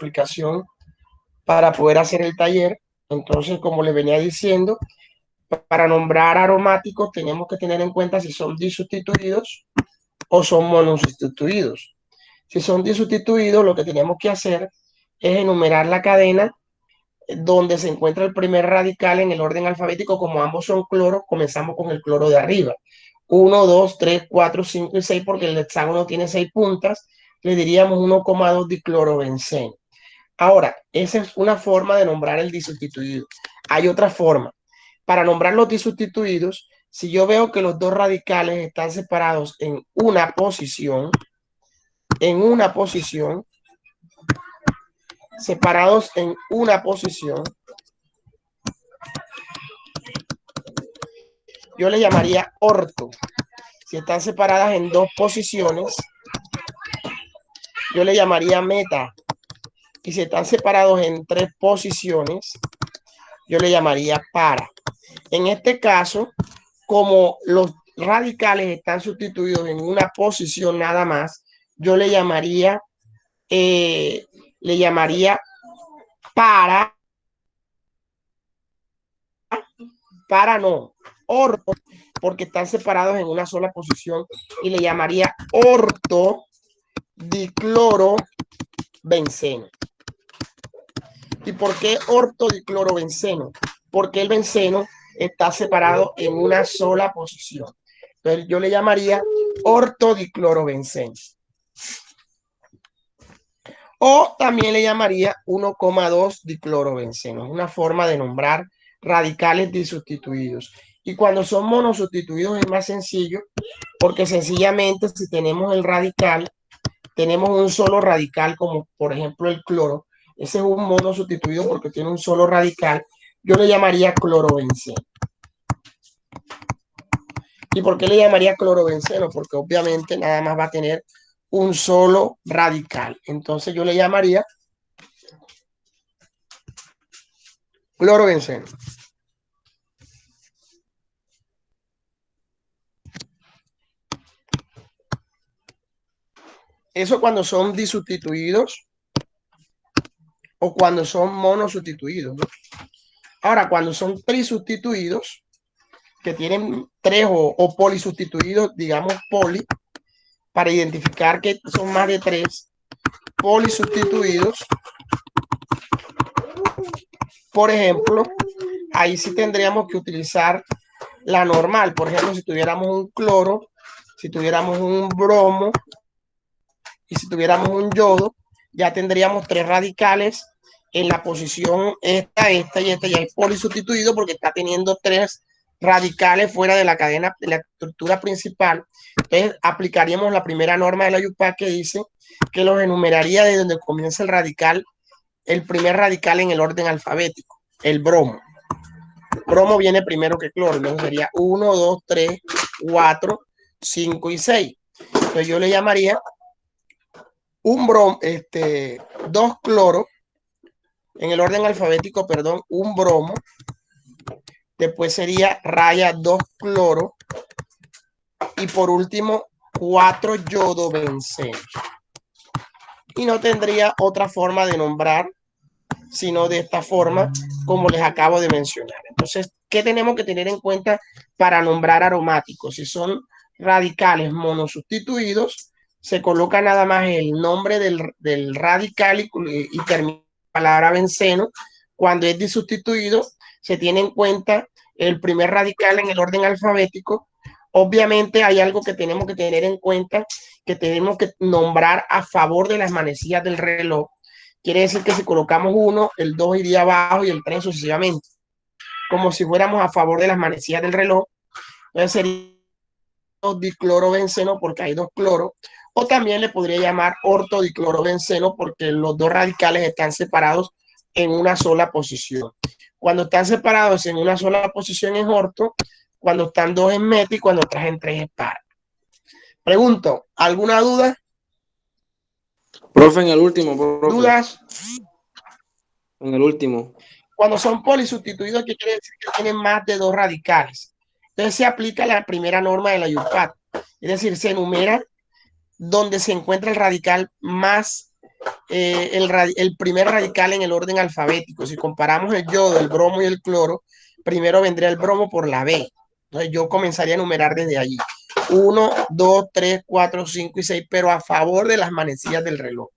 explicación para poder hacer el taller. Entonces, como les venía diciendo, para nombrar aromáticos tenemos que tener en cuenta si son disustituidos o son monosustituidos. Si son disustituidos, lo que tenemos que hacer es enumerar la cadena donde se encuentra el primer radical en el orden alfabético. Como ambos son cloros, comenzamos con el cloro de arriba. 1, 2, 3, 4, 5 y 6, porque el hexágono tiene 6 puntas, le diríamos 1,2 diclorobenceno. Ahora, esa es una forma de nombrar el disustituido. Hay otra forma. Para nombrar los disustituidos, si yo veo que los dos radicales están separados en una posición, separados en una posición, yo le llamaría orto. Si están separadas en dos posiciones, yo le llamaría meta. Y si están separados en tres posiciones, yo le llamaría para. En este caso, como los radicales están sustituidos en una posición nada más, yo le llamaría para no, orto, porque están separados en una sola posición, y le llamaría orto diclorobenceno. ¿Y por qué ortodiclorobenceno? Porque el benceno está separado en una sola posición. Entonces yo le llamaría ortodiclorobenceno. O también le llamaría 1,2 diclorobenceno. Es una forma de nombrar radicales disustituidos. Y cuando son monosustituidos es más sencillo, porque sencillamente si tenemos el radical, tenemos un solo radical, como por ejemplo el cloro. Ese es un monosustituido porque tiene un solo radical. Yo le llamaría clorobenceno. ¿Y por qué le llamaría clorobenceno? Porque obviamente nada más va a tener un solo radical. Entonces yo le llamaría clorobenceno. Eso cuando son disustituidos o cuando son monosustituidos, ¿no? Ahora, cuando son trisustituidos, que tienen tres o polisustituidos, digamos poli, para identificar que son más de tres polisustituidos, por ejemplo, ahí sí tendríamos que utilizar la normal. Por ejemplo, si tuviéramos un cloro, si tuviéramos un bromo y si tuviéramos un yodo, ya tendríamos tres radicales en la posición esta y esta, y hay polisustituido porque está teniendo tres radicales fuera de la cadena, de la estructura principal. Entonces aplicaríamos la primera norma de la UPAC, que dice que los enumeraría desde donde comienza el radical, el primer radical en el orden alfabético, el bromo. El bromo viene primero que cloro, entonces sería 1, 2, 3, 4, 5 y 6. Entonces yo le llamaría un bromo, 2 cloro, en el orden alfabético, perdón, un bromo, después sería raya 2 cloro, y por último 4 yodobenceno. Y no tendría otra forma de nombrar, sino de esta forma, como les acabo de mencionar. Entonces, ¿qué tenemos que tener en cuenta para nombrar aromáticos? Si son radicales monosustituidos, se coloca nada más el nombre del radical y termina la palabra benceno. Cuando es disustituido, se tiene en cuenta el primer radical en el orden alfabético. Obviamente hay algo que tenemos que tener en cuenta, que tenemos que nombrar a favor de las manecillas del reloj. Quiere decir que si colocamos 1, el 2 iría abajo y el 3 sucesivamente, como si fuéramos a favor de las manecillas del reloj. Entonces sería diclorobenceno porque hay 2 cloros, o también le podría llamar ortodiclorobenceno porque los dos radicales están separados en una sola posición. Cuando están separados en una sola posición es orto, cuando están dos en meta y cuando están en tres es para. Pregunto, ¿alguna duda? Profe, en el último, profe. ¿Dudas? En el último. Cuando son polisustituidos, ¿qué quiere decir? Que tienen más de dos radicales. Entonces se aplica la primera norma de la UPAT. Es decir, se enumera donde se encuentra el radical más el primer radical en el orden alfabético. Si comparamos el yodo, el bromo y el cloro, primero vendría el bromo por la B. Entonces yo comenzaría a enumerar desde allí. 1, 2, 3, 4, 5 y 6, pero a favor de las manecillas del reloj.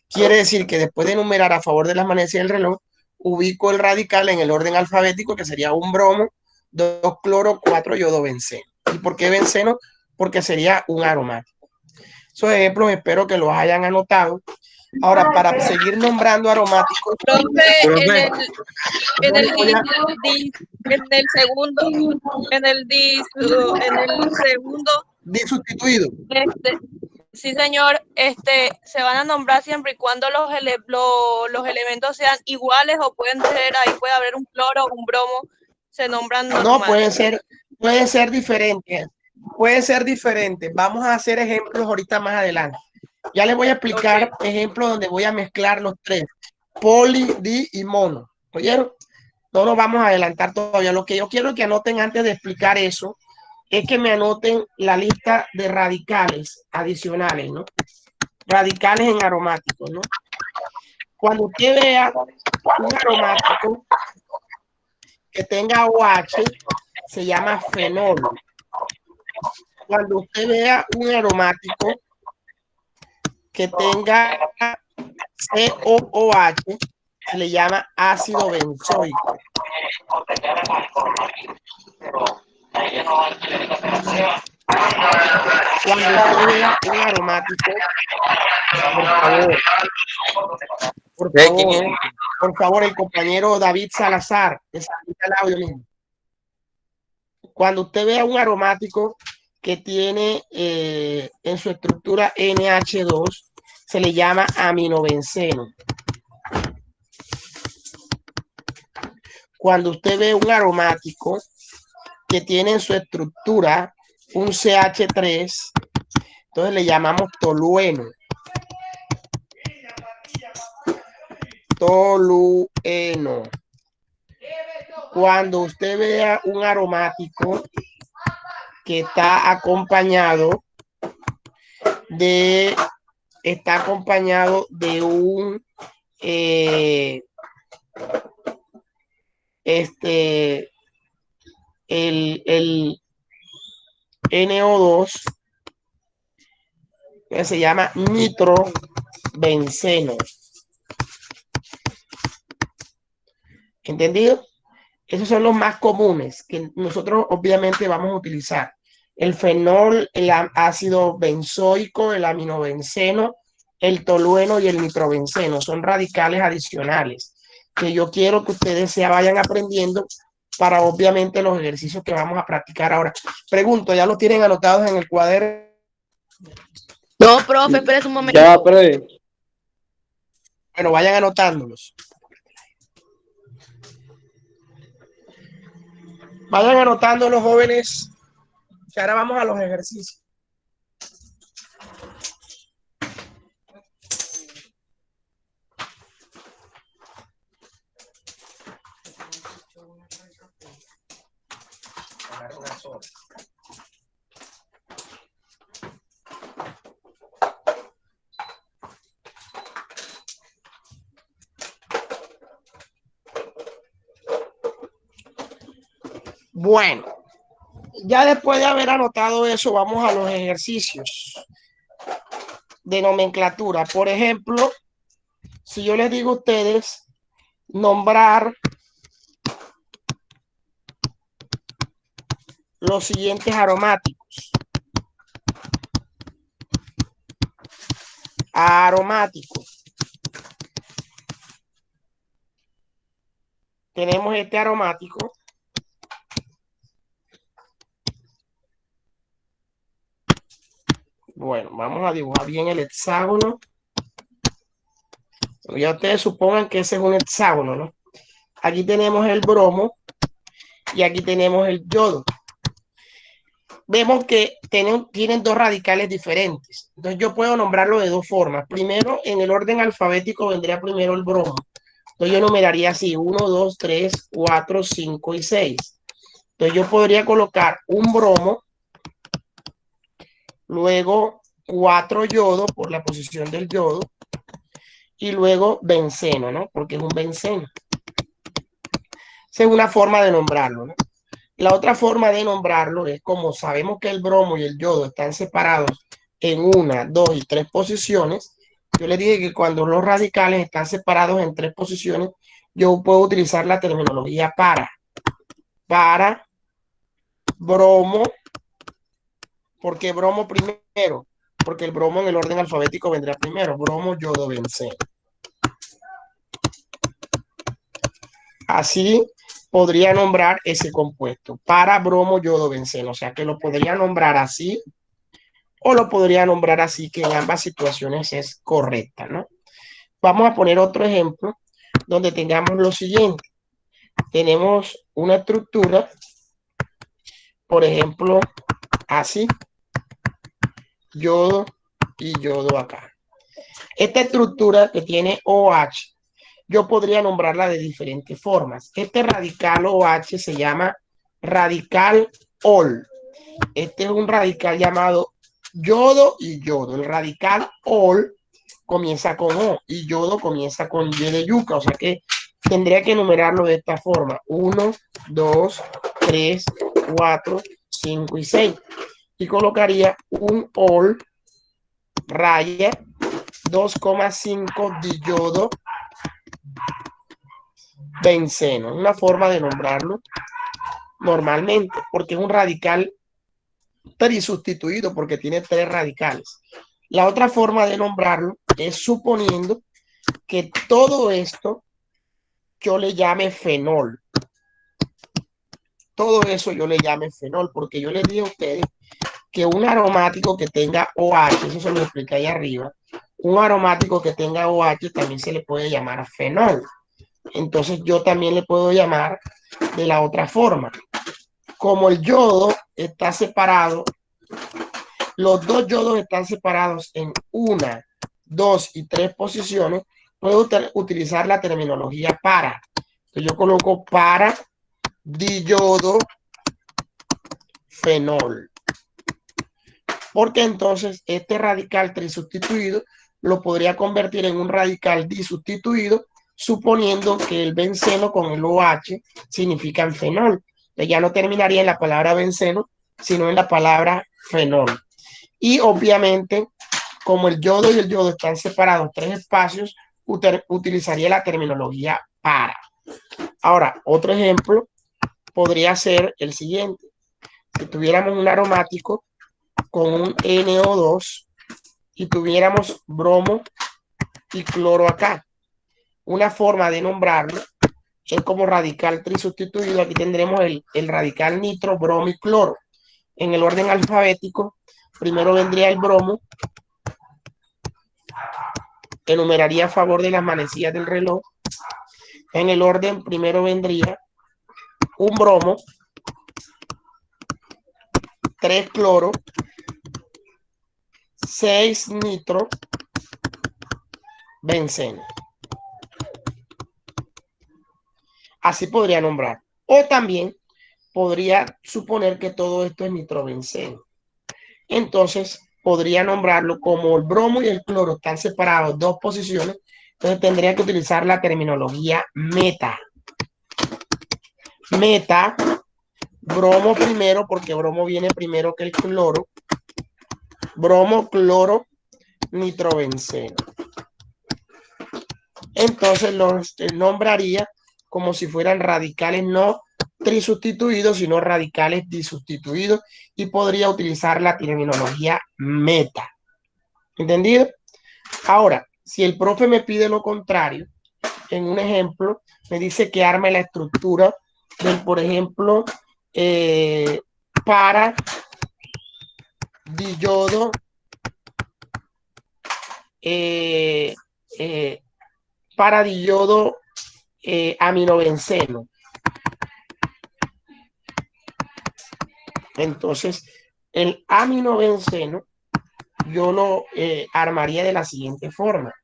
Quiere decir que después de enumerar a favor de las manecillas del reloj, ubico el radical en el orden alfabético, que sería un bromo, 2 cloro, 4 yodo benceno. ¿Y por qué benceno? Porque sería un aromático. Esos ejemplos espero que los hayan anotado. Ahora, para seguir nombrando aromáticos, Profe, en Profe, el, en el, en el segundo, en el segundo, disustituido. sí señor, se van a nombrar siempre y cuando los elementos sean iguales o pueden ser, ahí puede haber un cloro, un bromo, se nombran No, normal. pueden ser diferentes. Puede ser diferente. Vamos a hacer ejemplos ahorita más adelante. Ya les voy a explicar ejemplos donde voy a mezclar los tres, poli, di y mono. ¿Oyeron? No nos vamos a adelantar todavía. Lo que yo quiero que anoten antes de explicar eso es que me anoten la lista de radicales adicionales, ¿no? Radicales en aromáticos, ¿no? Cuando usted vea un aromático que tenga OH, se llama fenol. Cuando usted vea un aromático que tenga COOH, se le llama ácido benzoico. Cuando usted vea un aromático, por favor, el compañero David Salazar, el audio mismo. Cuando usted vea un aromático que tiene en su estructura NH2, se le llama aminobenceno. Cuando usted ve un aromático que tiene en su estructura un CH3, entonces le llamamos tolueno. Tolueno. Cuando usted vea un aromático que está acompañado de un el NO2, que se llama nitrobenceno. ¿Entendido? Esos son los más comunes que nosotros obviamente vamos a utilizar. El fenol, el ácido benzoico, el aminobenceno, el tolueno y el nitrobenceno. Son radicales adicionales que yo quiero que ustedes se vayan aprendiendo para obviamente los ejercicios que vamos a practicar ahora. Pregunto, ¿ya lo tienen anotados en el cuaderno? No, profe, espérese un momento. ya, profe. Bueno, vayan anotándolos. Vayan anotando los jóvenes, que ahora vamos a los ejercicios. Bueno, ya después de haber anotado eso, vamos a los ejercicios de nomenclatura. Por ejemplo, si yo les digo a ustedes nombrar los siguientes aromáticos. Aromáticos. Tenemos este aromático. Bueno, vamos a dibujar bien el hexágono. Ya ustedes supongan que ese es un hexágono, ¿no? Aquí tenemos el bromo y aquí tenemos el yodo. Vemos que tienen dos radicales diferentes. Entonces yo puedo nombrarlo de dos formas. Primero, en el orden alfabético vendría primero el bromo. Entonces yo numeraría así, 1, 2, 3, 4, 5 y 6. Entonces yo podría colocar un bromo, luego 4 yodo por la posición del yodo, y luego benceno, ¿no? Porque es un benceno. Esa es una forma de nombrarlo, ¿no? La otra forma de nombrarlo es como sabemos que el bromo y el yodo están separados en 1, 2 y 3 posiciones. Yo le dije que cuando los radicales están separados en 3 posiciones, yo puedo utilizar la terminología para bromo. ¿Por qué bromo primero? Porque el bromo en el orden alfabético vendría primero. Bromo, yodo, benceno. Así podría nombrar ese compuesto. Para bromo, yodo, benceno. O sea que lo podría nombrar así o lo podría nombrar así, que en ambas situaciones es correcta, ¿no? Vamos a poner otro ejemplo donde tengamos lo siguiente. Tenemos una estructura, por ejemplo, así, yodo y yodo acá. Esta estructura que tiene OH, yo podría nombrarla de diferentes formas. Este radical OH se llama radical OL. Este es un radical llamado yodo y yodo. El radical OL comienza con O y yodo comienza con Y de yuca. O sea que tendría que enumerarlo de esta forma. 1, 2, 3, 4, 5 y 6. Y colocaría un OL raya 2,5 diyodo benceno. Una forma de nombrarlo normalmente, porque es un radical trisustituido, porque tiene 3 radicales. La otra forma de nombrarlo es suponiendo que todo esto yo le llame fenol. Todo eso yo le llame fenol, porque yo les dije a ustedes que un aromático que tenga OH, eso se lo expliqué ahí arriba, un aromático que tenga OH también se le puede llamar fenol. Entonces yo también le puedo llamar de la otra forma. Como el yodo está separado, los dos yodos están separados en 1, 2 y 3 posiciones, puedo utilizar la terminología para. Entonces yo coloco para diyodo fenol. Porque entonces este radical trisustituido lo podría convertir en un radical disustituido, suponiendo que el benceno con el OH significan fenol. Entonces ya no terminaría en la palabra benceno, sino en la palabra fenol. Y obviamente, como el yodo y el yodo están separados 3 espacios, utilizaría la terminología para. Ahora, otro ejemplo podría ser el siguiente. Si tuviéramos un aromático con un NO2 y tuviéramos bromo y cloro acá, una forma de nombrarlo es como radical trisustituido. Aquí tendremos el radical nitro, bromo y cloro. En el orden alfabético, primero vendría el bromo, que numeraría a favor de las manecillas del reloj. En el orden primero vendría un bromo, 3 cloro, 6 nitro, benceno. Así podría nombrar. O también podría suponer que todo esto es nitrobenceno. Entonces podría nombrarlo como el bromo y el cloro están separados 2 posiciones. Entonces tendría que utilizar la terminología meta. Meta, bromo primero, porque bromo viene primero que el cloro. Bromo, cloro, nitrobenceno. Entonces los nombraría como si fueran radicales no trisustituidos, sino radicales disustituidos, y podría utilizar la terminología meta. ¿Entendido? Ahora, si el profe me pide lo contrario, en un ejemplo, me dice que arme la estructura del, por ejemplo, para diyodo para diyodo aminobenceno. Entonces, el aminobenceno yo lo armaría de la siguiente forma.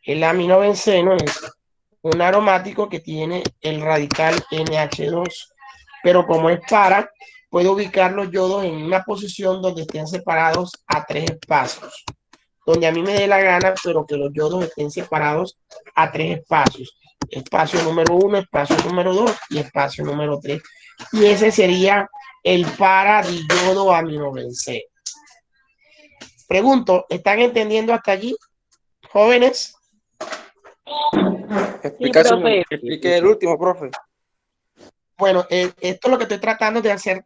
El aminobenceno es un aromático que tiene el radical NH2, pero como es para, puedo ubicar los yodos en una posición donde estén separados a 3 espacios. donde a mí me dé la gana, pero que los yodos estén separados a 3 espacios. Espacio número 1, espacio número 2 y espacio número 3. Y ese sería el para-diyodo aminobenceno. Pregunto, ¿están entendiendo hasta allí, jóvenes? Explique el último, profe. Bueno, esto es lo que estoy tratando de hacer,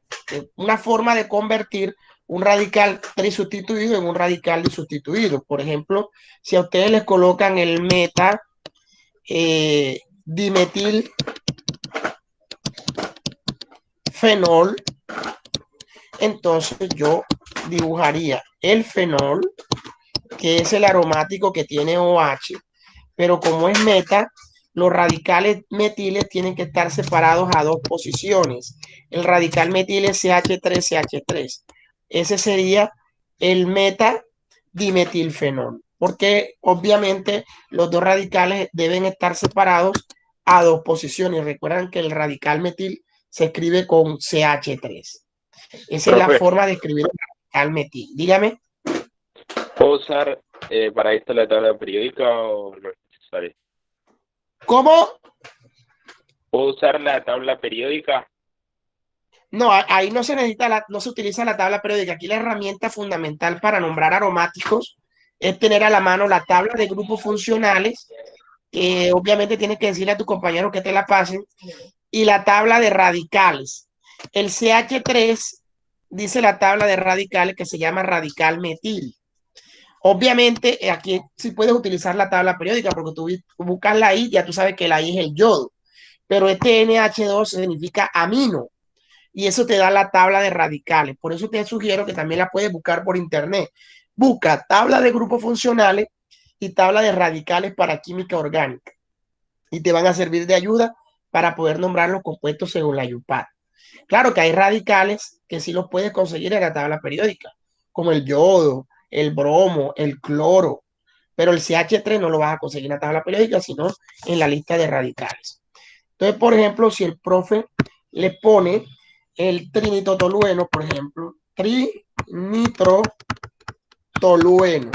una forma de convertir un radical trisustituido en un radical disustituido. Por ejemplo, si a ustedes les colocan el meta dimetil fenol, entonces yo dibujaría el fenol, que es el aromático que tiene OH, pero como es meta, los radicales metiles tienen que estar separados a 2 posiciones. El radical metil es CH3CH3. Ese sería el meta dimetilfenol, porque obviamente los dos radicales deben estar separados a 2 posiciones. Recuerdan que el radical metil se escribe con CH3. Esa es la forma de escribir el radical metil. Dígame. ¿Puedo usar para esto la tabla periódica o no es necesario? ¿Cómo? ¿Puedo usar la tabla periódica? No, ahí no se necesita, no se utiliza la tabla periódica. Aquí la herramienta fundamental para nombrar aromáticos es tener a la mano la tabla de grupos funcionales, que obviamente tienes que decirle a tu compañero que te la pasen, y la tabla de radicales. El CH3 dice la tabla de radicales que se llama radical metil. Obviamente aquí sí puedes utilizar la tabla periódica porque tú buscas la I, ya tú sabes que la I es el yodo, pero este NH2 significa amino y eso te da la tabla de radicales. Por eso te sugiero que también la puedes buscar por internet. Busca tabla de grupos funcionales y tabla de radicales para química orgánica y te van a servir de ayuda para poder nombrar los compuestos según la IUPAC. Claro que hay radicales que sí los puedes conseguir en la tabla periódica, como el yodo, el bromo, el cloro, pero el CH3 no lo vas a conseguir en la tabla periódica, sino en la lista de radicales. Entonces, por ejemplo, si el profe le pone el trinitotolueno, por ejemplo, trinitrotolueno.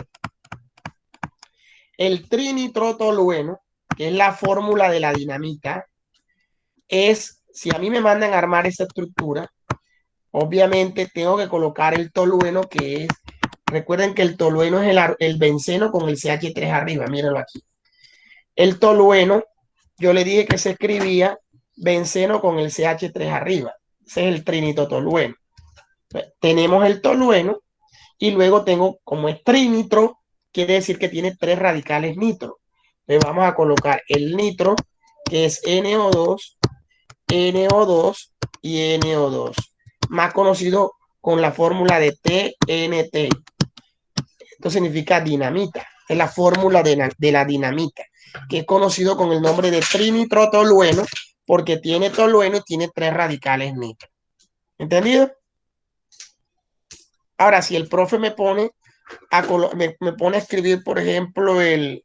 El trinitrotolueno, que es la fórmula de la dinamita, es, si a mí me mandan a armar esa estructura, obviamente tengo que colocar el tolueno, que es, recuerden que el tolueno es el benceno con el CH3 arriba, mírenlo aquí. El tolueno, yo le dije que se escribía benceno con el CH3 arriba. Ese es el trinitotolueno. Tenemos el tolueno y luego tengo, como es trinitro, quiere decir que tiene 3 radicales nitro. Le vamos a colocar el nitro, que es NO2, NO2 y NO2, más conocido con la fórmula de TNT. Esto significa dinamita, es la fórmula de la dinamita, que es conocido con el nombre de trinitrotolueno, porque tiene tolueno y tiene 3 radicales nitro. ¿Entendido? Ahora, si el profe me pone a escribir, por ejemplo, el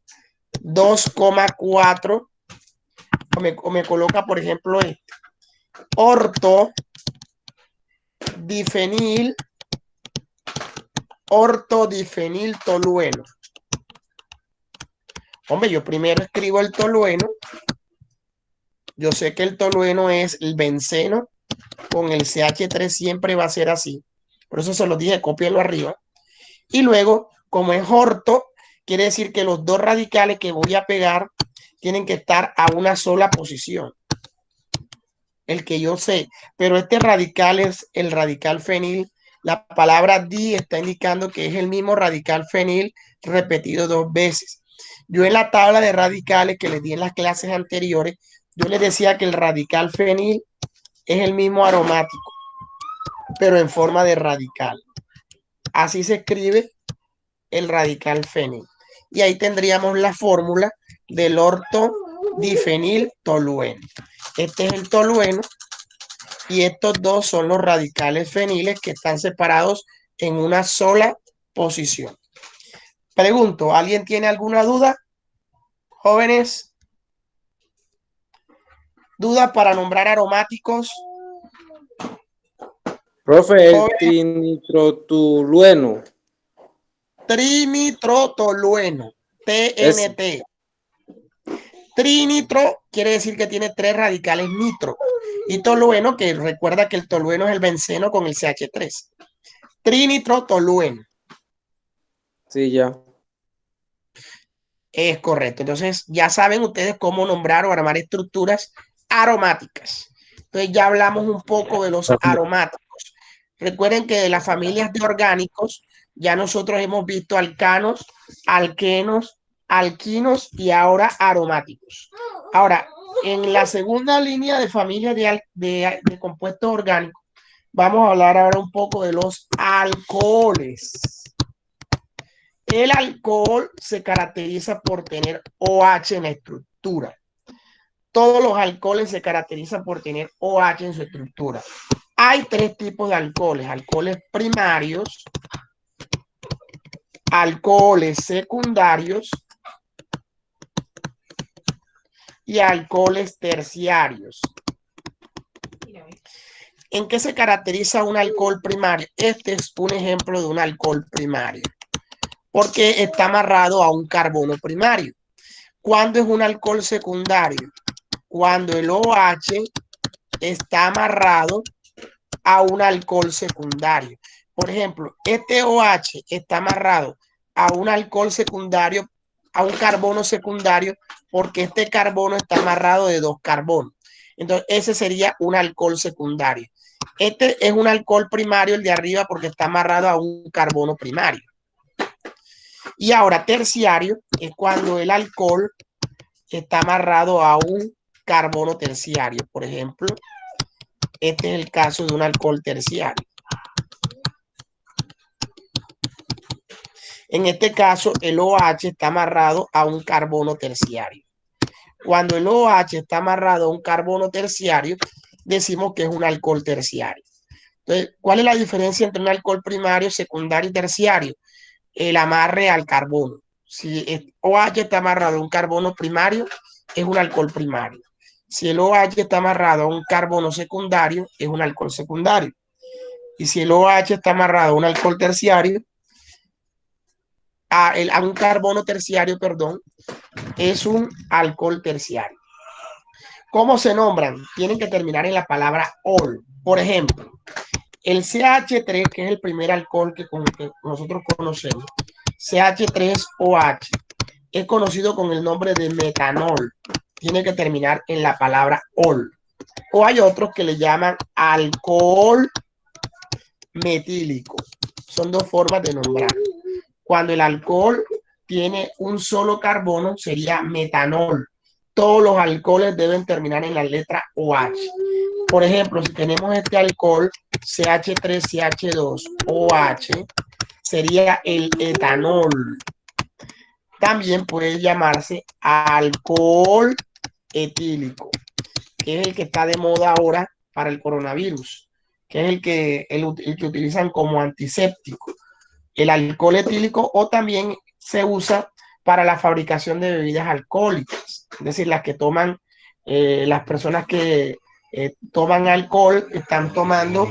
2,4 o me coloca, por ejemplo, ortodifenil tolueno. Hombre, yo primero escribo el tolueno. Yo sé que el tolueno es el benceno con el CH3, siempre va a ser así. Por eso se los dije, cópienlo arriba. Y luego, como es orto, quiere decir que los dos radicales que voy a pegar tienen que estar a una sola posición. El que yo sé, pero este radical es el radical fenil. La palabra di está indicando que es el mismo radical fenil repetido 2 veces. Yo en la tabla de radicales que les di en las clases anteriores, yo les decía que el radical fenil es el mismo aromático, pero en forma de radical. Así se escribe el radical fenil. Y ahí tendríamos la fórmula del ortodifenil tolueno. Este es el tolueno y estos dos son los radicales feniles que están separados en una sola posición. Pregunto, ¿alguien tiene alguna duda? Jóvenes, ¿duda para nombrar aromáticos? Profe, el trinitrotolueno. Trinitrotolueno, TNT. Trinitro quiere decir que tiene 3 radicales nitro. Y tolueno, que recuerda que el tolueno es el benceno con el CH3. Trinitrotolueno. Sí, ya. Es correcto. Entonces, ya saben ustedes cómo nombrar o armar estructuras aromáticas. Entonces, ya hablamos un poco de los aromáticos. Recuerden que de las familias de orgánicos, ya nosotros hemos visto alcanos, alquenos, alquinos y ahora aromáticos. Ahora, en la segunda línea de familia de compuestos orgánicos, vamos a hablar ahora un poco de los alcoholes. El alcohol se caracteriza por tener OH en la estructura. Todos los alcoholes se caracterizan por tener OH en su estructura. Hay 3 tipos de alcoholes: alcoholes primarios, alcoholes secundarios y alcoholes terciarios. ¿En qué se caracteriza un alcohol primario? Este es un ejemplo de un alcohol primario, porque está amarrado a un carbono primario. ¿Cuándo es un alcohol secundario? Cuando el OH está amarrado a un alcohol secundario. Por ejemplo, este OH está amarrado a un alcohol secundario, a un carbono secundario, porque este carbono está amarrado de 2 carbonos. Entonces, ese sería un alcohol secundario. Este es un alcohol primario, el de arriba, porque está amarrado a un carbono primario. Y ahora, terciario es cuando el alcohol está amarrado a un carbono terciario. Por ejemplo, este es el caso de un alcohol terciario. En este caso, el OH está amarrado a un carbono terciario. Cuando el OH está amarrado a un carbono terciario, decimos que es un alcohol terciario. Entonces, ¿cuál es la diferencia entre un alcohol primario, secundario y terciario? El amarre al carbono. Si el OH está amarrado a un carbono primario, es un alcohol primario. Si el OH está amarrado a un carbono secundario, es un alcohol secundario. Y si el OH está amarrado a un alcohol terciario, a un carbono terciario, perdón, es un alcohol terciario. ¿Cómo se nombran? Tienen que terminar en la palabra ol. Por ejemplo, el CH3, que es el primer alcohol que nosotros conocemos, CH3OH, es conocido con el nombre de metanol. Tiene que terminar en la palabra ol. O hay otros que le llaman alcohol metílico. Son 2 formas de nombrar. Cuando el alcohol tiene un solo carbono, sería metanol. Todos los alcoholes deben terminar en la letra OH. Por ejemplo, si tenemos este alcohol CH3CH2OH, sería el etanol. También puede llamarse alcohol etílico, que es el que está de moda ahora para el coronavirus, que es el que utilizan como antiséptico. El alcohol etílico, o también se usa para la fabricación de bebidas alcohólicas, es decir, las que toman, las personas que toman alcohol están tomando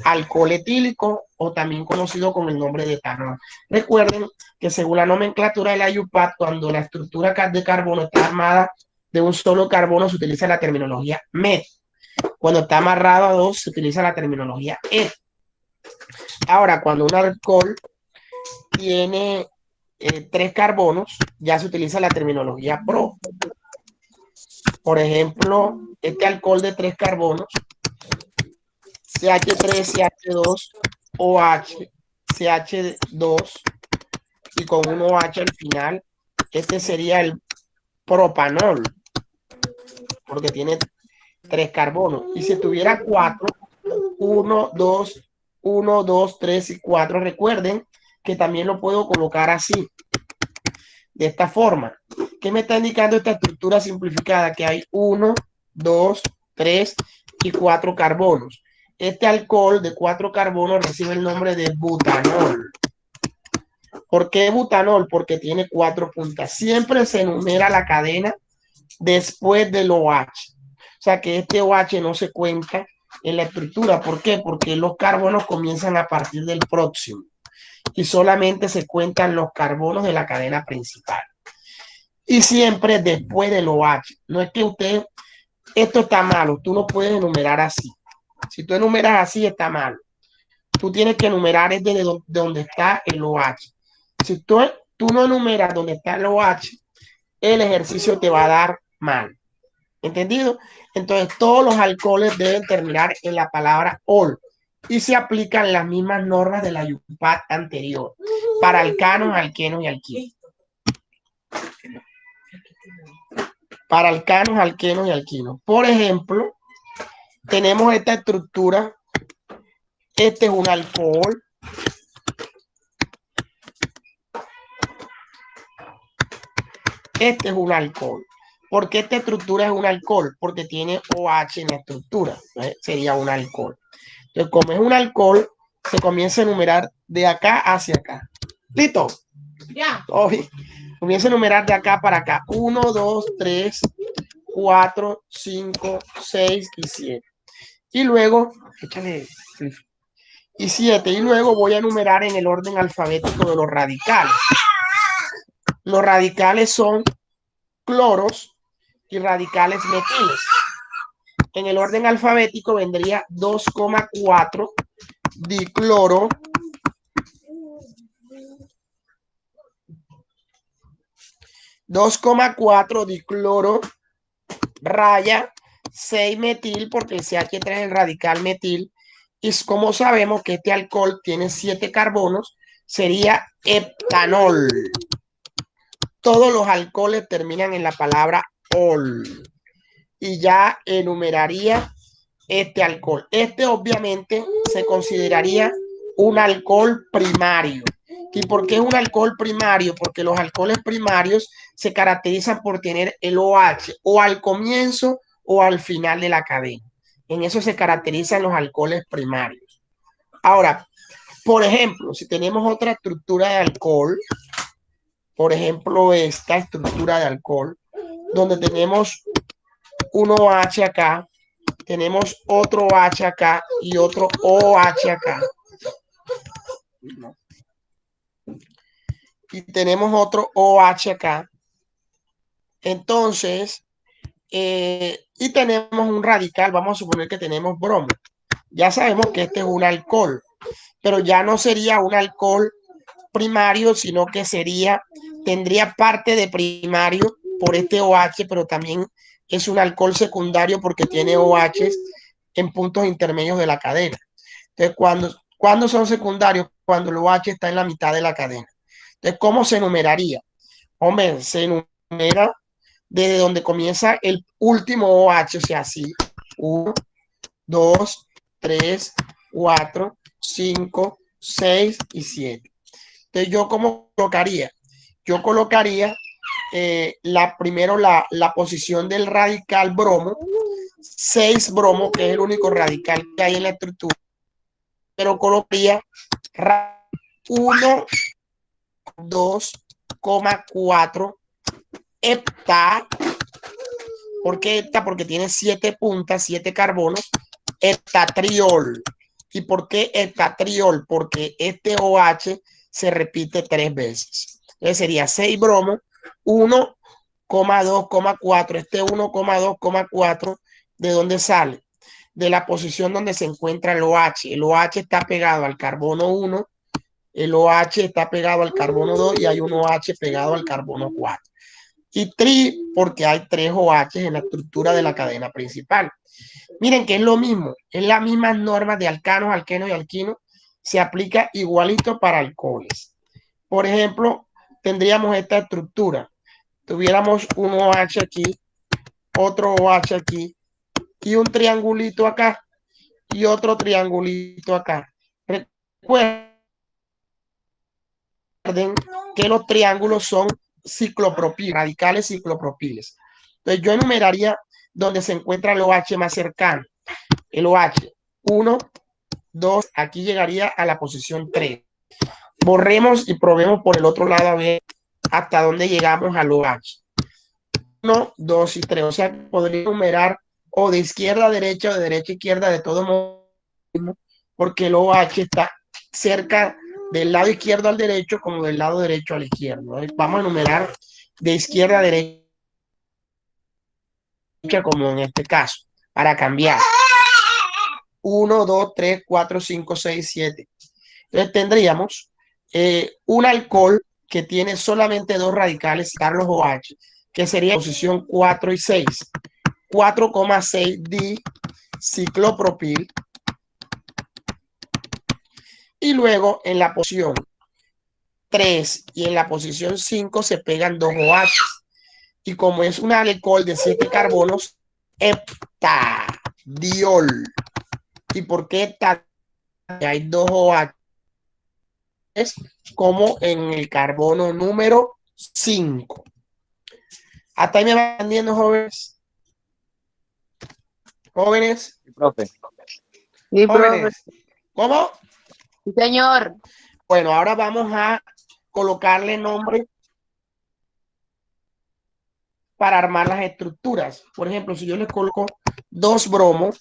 alcohol etílico, o también conocido con el nombre de etanol. Recuerden que según la nomenclatura de la IUPAC, cuando la estructura de carbono está armada de un solo carbono, se utiliza la terminología met. Cuando está amarrado a 2, se utiliza la terminología et. Ahora, cuando un alcohol tiene 3 carbonos, ya se utiliza la terminología pro. Por ejemplo, este alcohol de 3 carbonos, CH3, CH2, OH, CH2 y con un OH al final, este sería el propanol, porque tiene 3 carbonos. Y si tuviera 4, 1, 2, 1, 2, 3 y 4, recuerden que también lo puedo colocar así, de esta forma. ¿Qué me está indicando esta estructura simplificada? Que hay 1, 2, 3 y 4 carbonos. Este alcohol de 4 carbonos recibe el nombre de butanol. ¿Por qué butanol? Porque tiene 4 puntas. Siempre se enumera la cadena después del OH. O sea que este OH no se cuenta en la estructura. ¿Por qué? Porque los carbonos comienzan a partir del próximo. y solamente se cuentan los carbonos de la cadena principal. Y siempre después del OH. No es que usted, esto está malo, tú no puedes enumerar así. Si tú enumeras así, está mal. Tú tienes que enumerar desde donde está el OH. Si tú no enumeras donde está el OH, el ejercicio te va a dar mal. ¿Entendido? Entonces, todos los alcoholes deben terminar en la palabra ol y se aplican las mismas normas de la YUPAD anterior para alcanos, alquenos y alquinos. Para alcanos, alquenos y alquinos. Por ejemplo, tenemos esta estructura. Este es un alcohol. Este es un alcohol. ¿Por qué esta estructura es un alcohol? Porque tiene OH en la estructura. Sería un alcohol. Entonces, como es un alcohol, se comienza a enumerar de acá hacia acá. ¿Listo? Ya. Comienza a enumerar de acá para acá. 1, 2, 3, 4, 5, 6 y 7. Y luego, échale, y 7. Y luego voy a enumerar en el orden alfabético de los radicales. Los radicales son cloros y radicales metiles. En el orden alfabético vendría 2,4 dicloro, 2,4 dicloro raya 6 metil, porque el CH3 es el radical metil. Y como sabemos que este alcohol tiene 7 carbonos, sería heptanol. Todos los alcoholes terminan en la palabra ol. Y ya enumeraría este alcohol. Este obviamente se consideraría un alcohol primario. ¿Y por qué es un alcohol primario? Porque los alcoholes primarios se caracterizan por tener el OH o al comienzo o al final de la cadena. En eso se caracterizan los alcoholes primarios. Ahora, por ejemplo, si tenemos otra estructura de alcohol, por ejemplo, esta estructura de alcohol, donde tenemos un OH acá, tenemos otro OH acá y otro OH acá. Y tenemos otro OH acá. Entonces, y tenemos un radical, vamos a suponer que tenemos bromo. Ya sabemos que este es un alcohol, pero ya no sería un alcohol primario, sino que tendría parte de primario por este OH, pero también es un alcohol secundario porque tiene OH en puntos intermedios de la cadena. Entonces, ¿cuándo son secundarios? Cuando el OH está en la mitad de la cadena. Entonces, ¿cómo se enumeraría? Hombre, se enumera desde donde comienza el último OH, o sea, así, 1, 2, 3, 4, 5, 6 y 7. Entonces, ¿yo cómo colocaría? Yo colocaría primero la posición del radical bromo, 6 bromo, que es el único radical que hay en la estructura, pero colocaría 1, 2,4 hepta. ¿Por qué hepta? Porque tiene 7 puntas, 7 carbonos, heptatriol. ¿Y por qué heptatriol? Porque este OH se repite 3 veces. Entonces sería 6 bromo, 1,2,4. Este 1,2,4, ¿de dónde sale? De la posición donde se encuentra el OH. El OH está pegado al carbono 1, el OH está pegado al carbono 2 y hay un OH pegado al carbono 4. Y tri, porque hay 3 OH en la estructura de la cadena principal. Miren que es lo mismo, es las mismas normas de alcanos, alquenos y alquinos, se aplica igualito para alcoholes. Por ejemplo, tendríamos esta estructura. Tuviéramos un OH aquí, otro OH aquí y un triangulito acá y otro triangulito acá. Recuerden que los triángulos son ciclopropiles, radicales ciclopropiles. Entonces yo enumeraría donde se encuentra el OH más cercano. El OH 1, 2, aquí llegaría a la posición 3. Borremos y probemos por el otro lado a ver hasta dónde llegamos al OH. 1, 2 y 3. O sea, podría enumerar o de izquierda a derecha o de derecha a izquierda, de todo modo, porque el OH está cerca del lado izquierdo al derecho como del lado derecho al izquierdo. Vamos a enumerar de izquierda a derecha como en este caso, para cambiar. 1, 2, 3, 4, 5, 6, 7. Entonces tendríamos un alcohol que tiene solamente dos radicales, Carlos OH, que sería posición 4 y 6. 4,6 diciclopropil. Y luego en la posición 3 y en la posición 5 se pegan dos OH. Y como es un alcohol de 7 carbonos, heptadiol. ¿Y por qué heptadiol? Hay dos OH como en el carbono número 5. Hasta ahí me van entendiendo, jóvenes. Jóvenes. Profe. Sí, profe. Jóvenes. ¿Cómo? Sí, señor. Bueno, ahora vamos a colocarle nombre para armar las estructuras. Por ejemplo, si yo les coloco 2 bromo,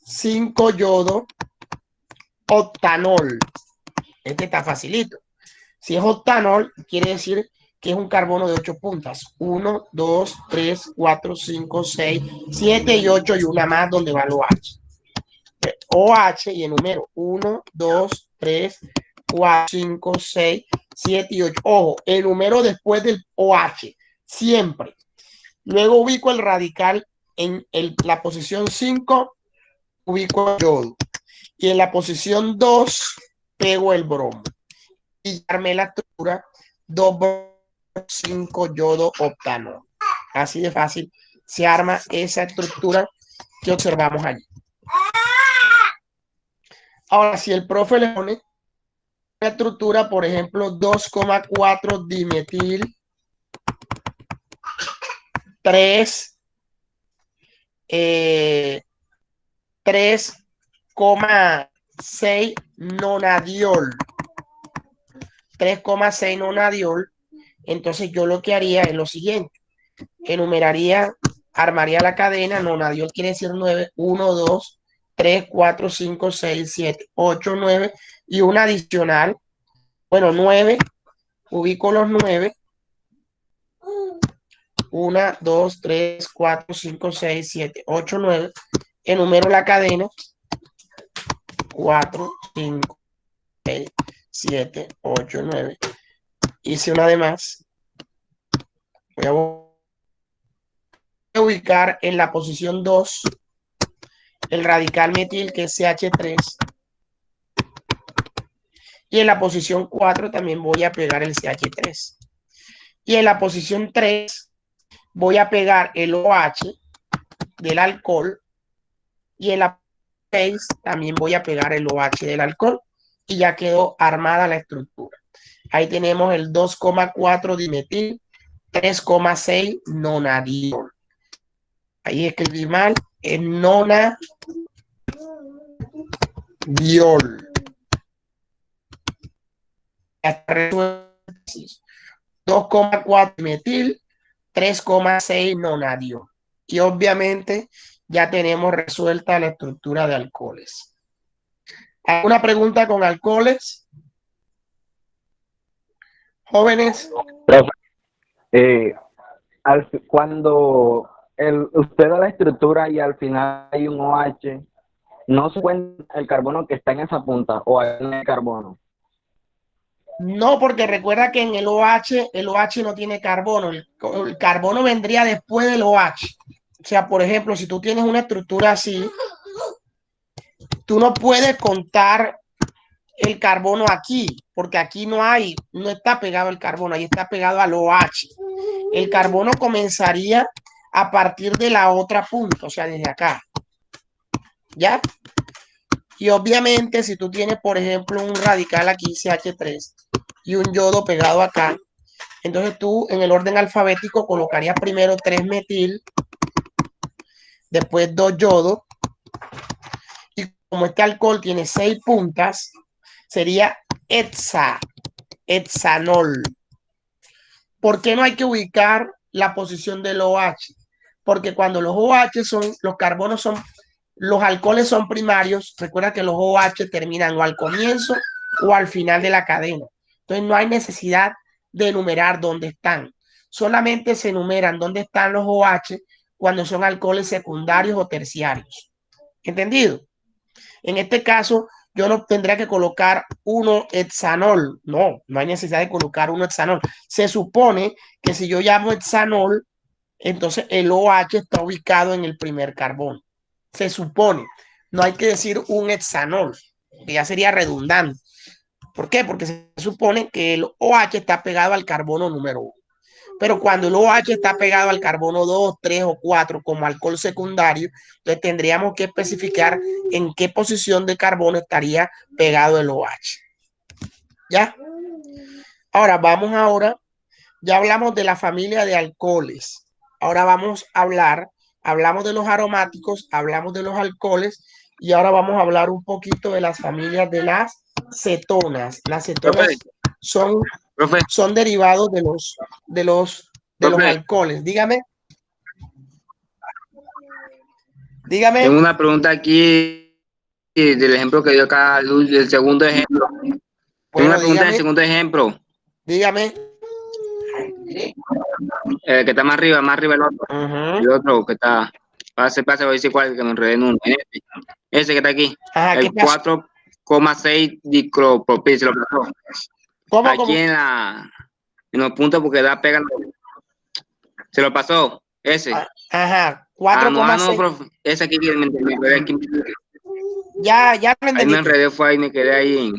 5 yodo, octanol. Este está facilito. Si es octanol, quiere decir que es un carbono de 8 puntas. 1, 2, 3, 4, 5, 6, 7 y 8 y una más donde va el OH. OH y enumero 1, 2, 3, 4, 5, 6, 7 y 8. Ojo, enumero después del OH, siempre. Luego ubico el radical en la posición 5, ubico el yodo. Y en la posición 2, pego el bromo. Y armé la estructura 2, 5 yodo, octanol. Así de fácil se arma esa estructura que observamos allí. Ahora, si el profe le pone una estructura, por ejemplo, 2,4 dimetil 3, 3,6 nonadiol. 3,6 nonadiol. Entonces yo lo que haría es lo siguiente. Enumeraría, armaría la cadena. Nonadiol quiere decir 9. 1, 2, 3, 4, 5, 6, 7, 8, 9. Y una adicional. Bueno, 9. Ubico los 9. 1, 2, 3, 4, 5, 6, 7, 8, 9. Enumero la cadena. 4, 5, 6, 7, 8, 9. Hice una de más. Voy a ubicar en la posición 2 el radical metil, que es CH3. Y en la posición 4 también voy a pegar el CH3. Y en la posición 3 voy a pegar el OH del alcohol. Y en la 6 también voy a pegar el OH del alcohol. Y ya quedó armada la estructura. Ahí tenemos el 2,4 dimetil, 3,6 nonadiol. Ahí escribí mal, es nonadiol. 2,4 metil, 3,6 nonadiol. Y obviamente ya tenemos resuelta la estructura de alcoholes. ¿Alguna pregunta con alcoholes? Jóvenes. Cuando usted da la estructura y al final hay un OH, ¿no se cuenta el carbono que está en esa punta o en el carbono? No, porque recuerda que en el OH no tiene carbono. El carbono vendría después del OH. O sea, por ejemplo, si tú tienes una estructura así, tú no puedes contar el carbono aquí, porque aquí no está pegado el carbono, ahí está pegado al OH. El carbono comenzaría a partir de la otra punta, o sea, desde acá. ¿Ya? Y obviamente, si tú tienes, por ejemplo, un radical aquí, CH3, y un yodo pegado acá, entonces tú en el orden alfabético colocarías primero 3 metil, después 2 yodo, y como este alcohol tiene 6 puntas, sería hexanol. ¿Por qué no hay que ubicar la posición del OH? Porque cuando los OH los carbonos son Los alcoholes son primarios. Recuerda que los OH terminan o al comienzo o al final de la cadena. Entonces no hay necesidad de enumerar dónde están. Solamente se enumeran dónde están los OH cuando son alcoholes secundarios o terciarios. ¿Entendido? En este caso, yo no tendría que colocar 1-hexanol. No, no hay necesidad de colocar 1-hexanol. Se supone que si yo llamo hexanol, entonces el OH está ubicado en el primer carbono. Se supone. No hay que decir un hexanol, que ya sería redundante. ¿Por qué? Porque se supone que el OH está pegado al carbono número 1. Pero cuando el OH está pegado al carbono 2, 3 o 4 como alcohol secundario, entonces tendríamos que especificar en qué posición de carbono estaría pegado el OH. ¿Ya? Ahora, ya hablamos de la familia de alcoholes. Ahora hablamos de los aromáticos, hablamos de los alcoholes y ahora vamos a hablar un poquito de las familias de las cetonas. Las cetonas son derivados de los alcoholes. Dígame. Tengo una pregunta aquí del ejemplo que dio acá, del segundo ejemplo. Tengo una pregunta del segundo ejemplo. Dígame. Que está más arriba el otro. El otro que está. Pase, voy a decir cuál, que me enredé en uno. Ese que está aquí. Ajá, el 4,6 diclopropil. Se lo pasó. ¿Cómo? Aquí en los puntos porque da pega. Se lo pasó. Ese. Ajá. 4,6. No, ese aquí que me enredé aquí. Ya me entendí. Ahí me enredé, me quedé ahí.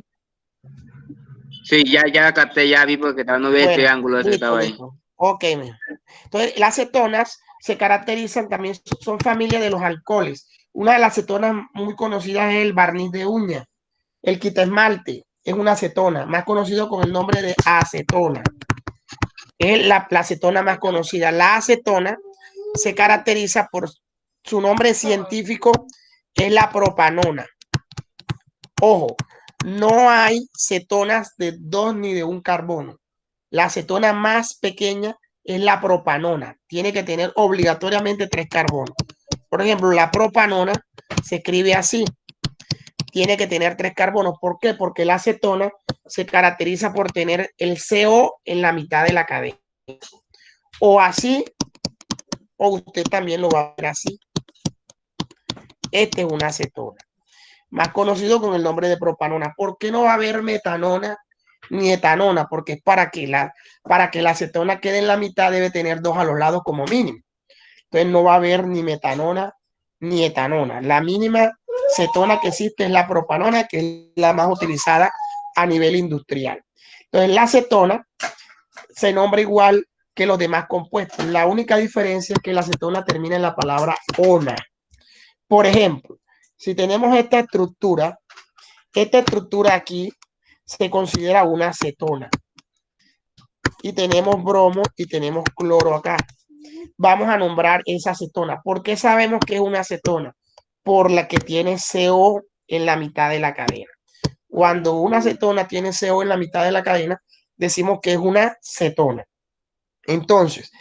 Sí, ya capté, ya vi porque no veía el triángulo ese que estaba ahí. Ok, entonces las cetonas se caracterizan también, son familia de los alcoholes. Una de las cetonas muy conocidas es el barniz de uña. El quita esmalte es una acetona, más conocido con el nombre de acetona. Es la acetona más conocida. La acetona se caracteriza por su nombre científico, es la propanona. Ojo, no hay cetonas de 2 ni de 1 carbono. La acetona más pequeña es la propanona. Tiene que tener obligatoriamente 3 carbonos. Por ejemplo, la propanona se escribe así. Tiene que tener 3 carbonos. ¿Por qué? Porque la acetona se caracteriza por tener el CO en la mitad de la cadena. O así, o usted también lo va a ver así. Este es una acetona, más conocido con el nombre de propanona. ¿Por qué no va a haber metanona ni etanona? Porque es para que la acetona quede en la mitad, debe tener 2 a los lados como mínimo. Entonces no va a haber ni metanona ni etanona. La mínima cetona que existe es la propanona, que es la más utilizada a nivel industrial. Entonces la acetona se nombra igual que los demás compuestos. La única diferencia es que la acetona termina en la palabra ona. Por ejemplo, si tenemos esta estructura aquí se considera una acetona. Y tenemos bromo y tenemos cloro acá. Vamos a nombrar esa acetona. ¿Por qué sabemos que es una acetona? Por la que tiene CO en la mitad de la cadena. Cuando una acetona tiene CO en la mitad de la cadena, decimos que es una cetona. Entonces,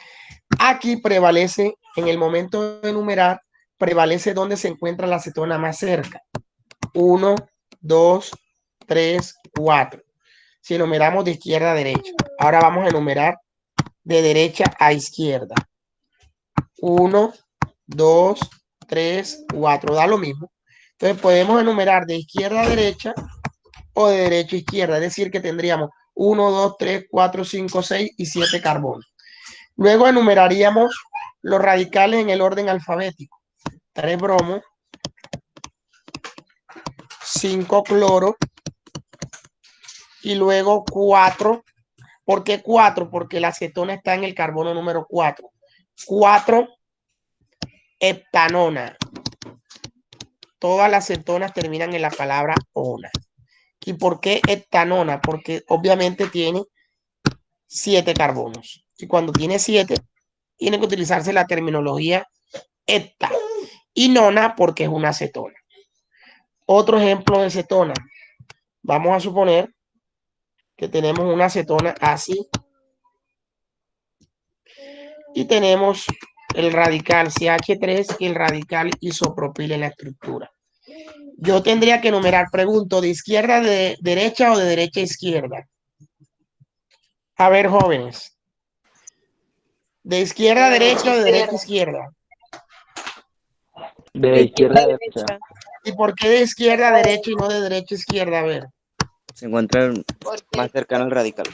aquí prevalece, en el momento de enumerar, prevalece donde se encuentra la acetona más cerca. 1, 2, 3, 4. Si enumeramos de izquierda a derecha. Ahora vamos a enumerar de derecha a izquierda. 1, 2, 3, 4. Da lo mismo. Entonces podemos enumerar de izquierda a derecha o de derecha a izquierda. Es decir, que tendríamos 1, 2, 3, 4, 5, 6 y 7 carbonos. Luego enumeraríamos los radicales en el orden alfabético. 3 bromo, 5 cloro y luego 4. ¿Por qué 4? Porque la acetona está en el carbono número 4. 4 heptanona. Todas las cetonas terminan en la palabra ona. ¿Y por qué heptanona? Porque obviamente tiene 7 carbonos. Y cuando tiene 7, tiene que utilizarse la terminología hepta. Y nona porque es una acetona. Otro ejemplo de cetona. Vamos a suponer que tenemos una acetona así. Y tenemos el radical CH3 y el radical isopropil en la estructura. Yo tendría que enumerar, pregunto, ¿de izquierda a derecha o de derecha a izquierda? A ver, jóvenes. ¿De izquierda a derecha o de derecha a izquierda? De izquierda a derecha. ¿Y por qué de izquierda a derecha y no de derecha a izquierda? A ver. Se encuentra más cercano al radical.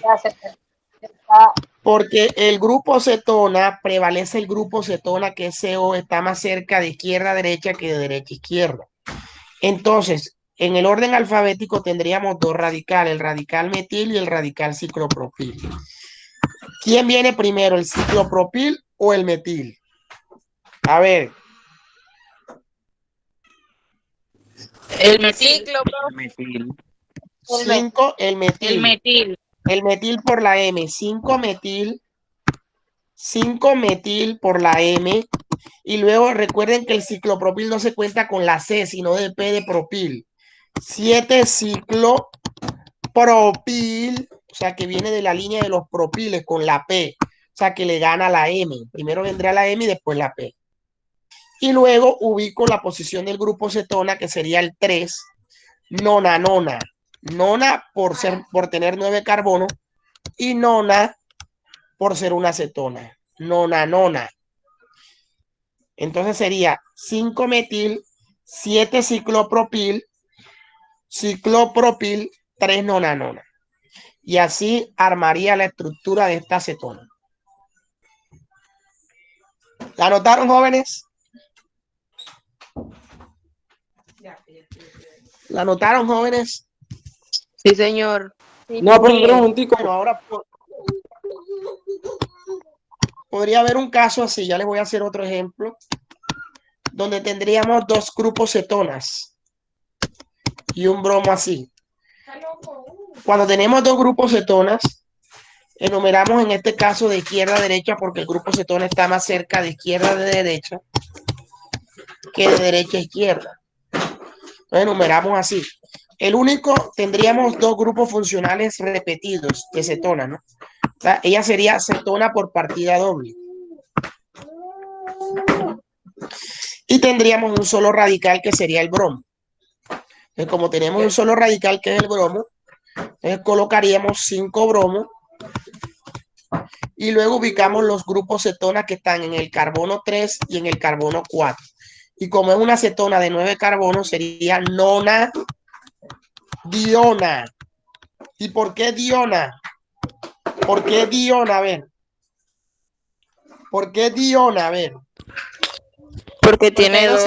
Porque el grupo cetona, prevalece el grupo cetona, que es CO, está más cerca de izquierda a derecha que de derecha a izquierda. Entonces, en el orden alfabético tendríamos dos radicales, el radical metil y el radical ciclopropil. ¿Quién viene primero, el ciclopropil o el metil? A ver. El metil. Metil. 5, el metil. El metil. El metil por la M, 5-metil. 5-metil por la M. Y luego recuerden que el ciclopropil no se cuenta con la C, sino de P de propil. 7-ciclopropil, o sea que viene de la línea de los propiles con la P. O sea que le gana la M. Primero vendrá la M y después la P. Y luego ubico la posición del grupo cetona, que sería el 3. Nona. Nona por tener 9 carbonos y nona por ser una cetona. Nona. Entonces sería 5-metil, 7-ciclopropil, 3 nona. Y así armaría la estructura de esta cetona. ¿La anotaron, jóvenes? ¿La anotaron, jóvenes? Sí, señor. No, pero un momentico. Bueno, ahora podría haber un caso así. Ya les voy a hacer otro ejemplo, donde tendríamos dos grupos cetonas y un bromo así. Cuando tenemos dos grupos cetonas, enumeramos en este caso de izquierda a derecha, porque el grupo cetona está más cerca de izquierda a derecha que de derecha a izquierda. Entonces enumeramos así. El único, tendríamos dos grupos funcionales repetidos de cetona, ¿no? O sea, ella sería cetona por partida doble. Y tendríamos un solo radical, que sería el bromo. Entonces, como tenemos un solo radical, que es el bromo, entonces colocaríamos 5 bromos y luego ubicamos los grupos cetona que están en el carbono 3 y en el carbono 4. Y como es una cetona de 9 carbonos, sería nona diona. ¿Y por qué diona? ¿Por qué diona? A ver. ¿Por qué diona? A ver. Porque tiene dos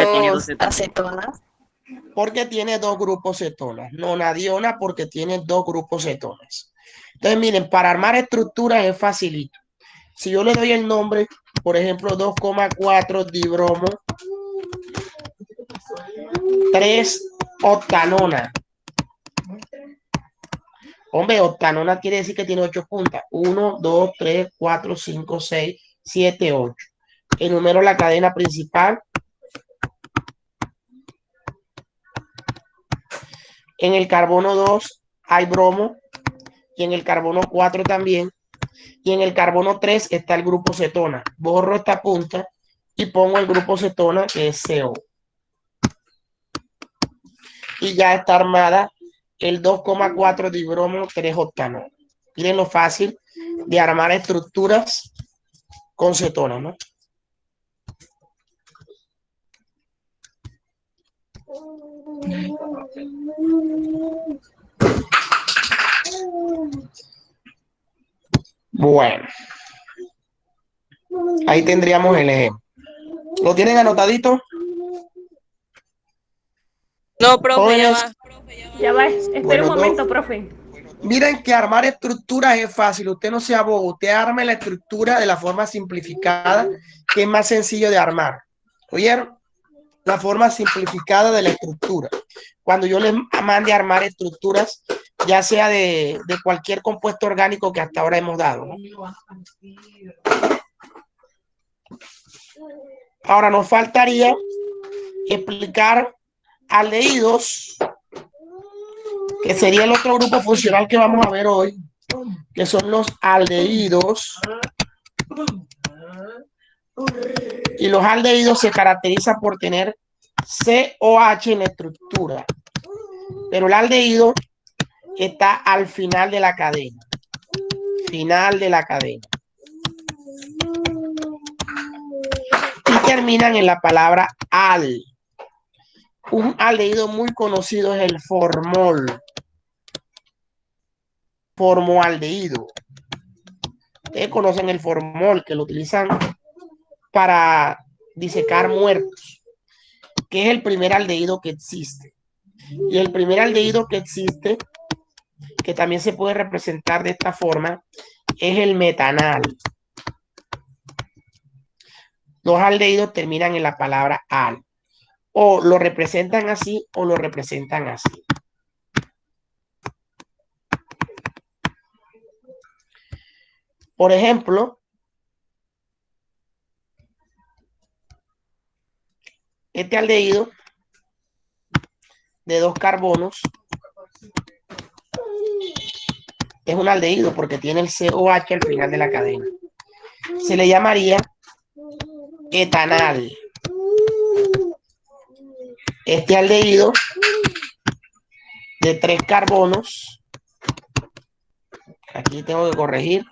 acetonas. Porque tiene dos grupos cetonas. Nonadiona porque tiene dos grupos cetonas. Entonces, miren, para armar estructuras es facilito. Si yo le doy el nombre, por ejemplo, 2,4 dibromo, 3 octanona. Hombre, octanona quiere decir que tiene 8 puntas. 1, 2, 3, 4, 5, 6, 7, 8. Enumero la cadena principal. En el carbono 2 hay bromo y en el carbono 4 también. Y en el carbono 3 está el grupo cetona. Borro esta punta y pongo el grupo cetona, que es CO. Y ya está armada el 2,4 dibromo 3 octanol. Miren lo fácil de armar estructuras con cetona, ¿no? Bueno, ahí tendríamos el ejemplo. ¿Lo tienen anotadito? No, profe, ya Jóvenes, va. Ya va, espera un momento, profe. Miren que armar estructuras es fácil. Usted no se aboga, usted arme la estructura de la forma simplificada, que es más sencillo de armar. ¿Oyeron? La forma simplificada de la estructura. Cuando yo les mande a armar estructuras, ya sea de cualquier compuesto orgánico que hasta ahora hemos dado, ¿no? Ahora nos faltaría explicar aldehídos, que sería el otro grupo funcional que vamos a ver hoy, que son los aldehídos. Y los aldehídos se caracterizan por tener COH en la estructura. Pero el aldehído está al final de la cadena. Final de la cadena. Y terminan en la palabra al. Un aldehído muy conocido es el formol. Formoaldehído. Ustedes conocen el formol, que lo utilizan para disecar muertos, que es el primer aldehído que existe. Y el primer aldehído que existe, que también se puede representar de esta forma, es el metanal. Los aldehídos terminan en la palabra al. O lo representan así o lo representan así. Por ejemplo, este aldehído de 2 carbonos es un aldehído porque tiene el COH al final de la cadena. Se le llamaría etanal. Este aldehído de 3 carbonos, aquí tengo que corregir,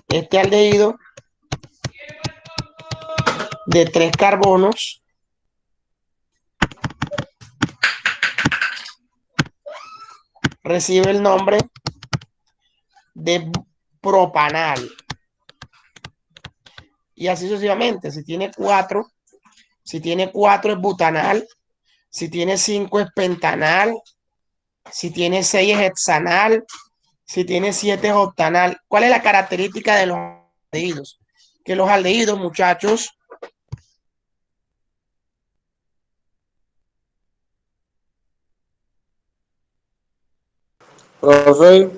este aldehído de 3 carbonos recibe el nombre de propanal. Y así sucesivamente. Si tiene 4 es butanal. Si tiene 5 es pentanal. Si tiene 6 es hexanal. Si tiene 7 es octanal. ¿Cuál es la característica de los aldehídos? Que los aldehídos, muchachos, Profe.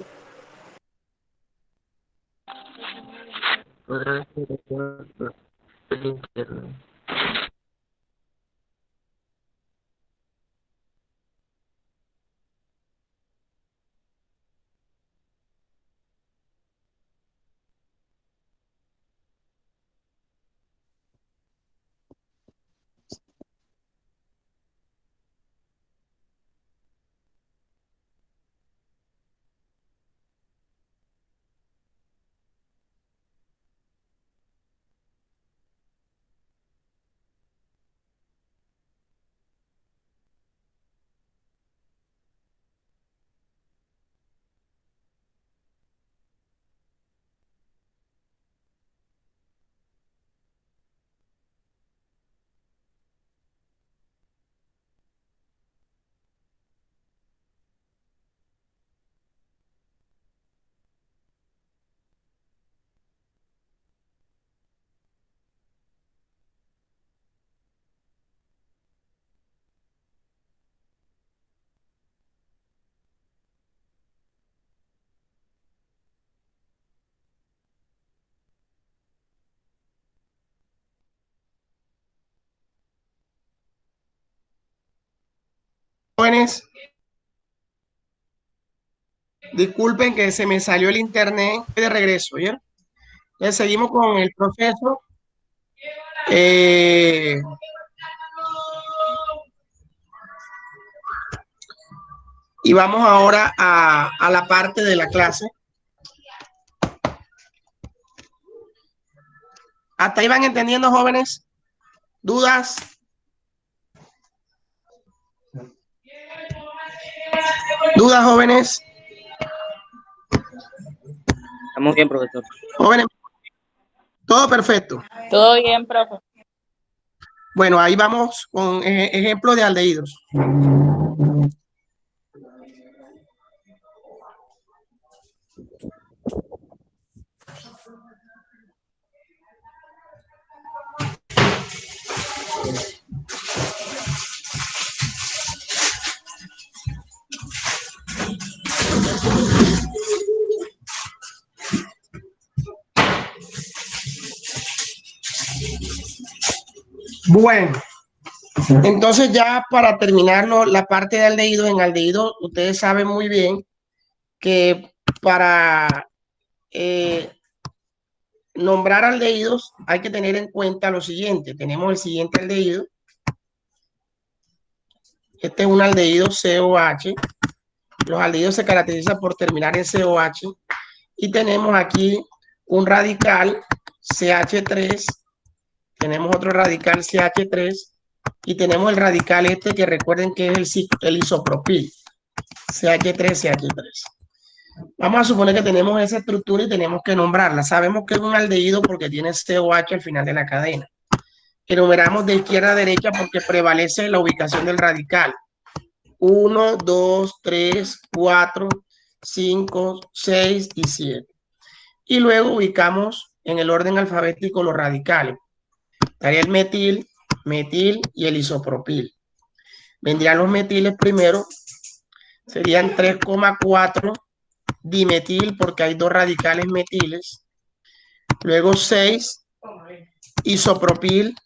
jóvenes, disculpen que se me salió el internet de regreso, ¿ya? Entonces seguimos con el proceso. Y vamos ahora a la parte de la clase. ¿Hasta ahí van entendiendo, jóvenes? ¿Dudas? ¿Dudas, jóvenes? Estamos bien, profesor. Jóvenes, todo perfecto. Todo bien, profe. Bueno, ahí vamos con ejemplos de aldehídos. Bueno, entonces ya para terminarlo, la parte de aldehído, en aldehído ustedes saben muy bien que para nombrar aldehídos, hay que tener en cuenta lo siguiente. Tenemos el siguiente aldehído. Este es un aldehído COH. Los aldehídos se caracterizan por terminar en COH. Y tenemos aquí un radical CH3. Tenemos otro radical CH3. Y tenemos el radical este que recuerden que es el isopropil. CH3, CH3. Vamos a suponer que tenemos esa estructura y tenemos que nombrarla. Sabemos que es un aldehído porque tiene COH al final de la cadena. Enumeramos de izquierda a derecha porque prevalece la ubicación del radical. 1, 2, 3, 4, 5, 6 y 7. Y luego ubicamos en el orden alfabético los radicales. Estaría el metil, metil y el isopropil. Vendrían los metiles primero. Serían 3,4 dimetil porque hay dos radicales metiles. Luego 6 isopropil